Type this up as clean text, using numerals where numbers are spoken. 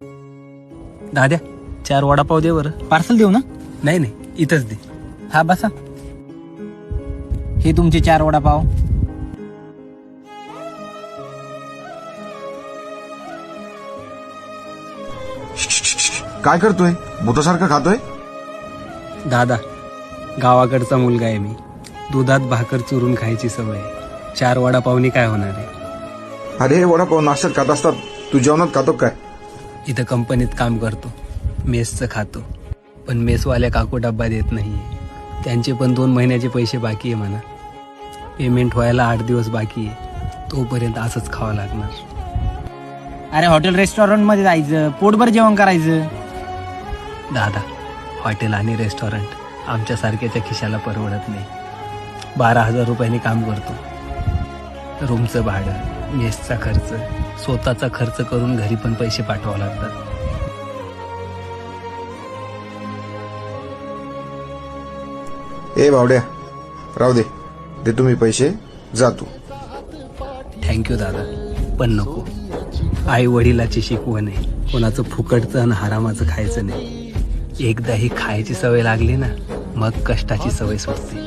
दाद्या 4 वडापाव दे बरं. पार्सल देऊ ना? नाही नाही, इथंच दे. हा बसा. हे तुमचे 4 वडापाव. काय करतोय? भूतासारखं खातोय? दादा, गावाकडचा मुलगा आहे मी. दुधात भाकर चुरून खायची सवय आहे. 4 वडापावनी काय होणार आहे? अरे वडापाव नाश्त्यात खात असतात, तू जेवणात खातो काय? इथं कंपनीत काम करतो, मेसचं खातो. पण मेसवाल्या काकू डब्बा देत नाही. त्यांचे पण 2 महिन्याचे पैसे बाकी आहे म्हणा. पेमेंट व्हायला 8 दिवस बाकी आहे. तोपर्यंत असंच खावं लागणार. अरे हॉटेल रेस्टॉरंट मध्ये जायचं, पोटभर जेवण करायचं. दादा, हॉटेल आणि रेस्टॉरंट आमच्यासारख्याच्या खिशाला परवडत नाही. 12,000 रुपयांनी काम करतो. रूमचं भाडं, मेसचा खर्च, स्वतःचा खर्च करून घरी पण पैसे पाठवावं लागतात. ए भावड्या, राहू दे. दे तुम्ही पैसे, जा तू. थँक्यू दादा, पण नको. आई वडिलाची शिकवण आहे, कोणाचं फुकटचं आणि हरामाचं खायचं नाही. एकदा ही खायची सवय लागली ना, मग कष्टाची सवय सुटते.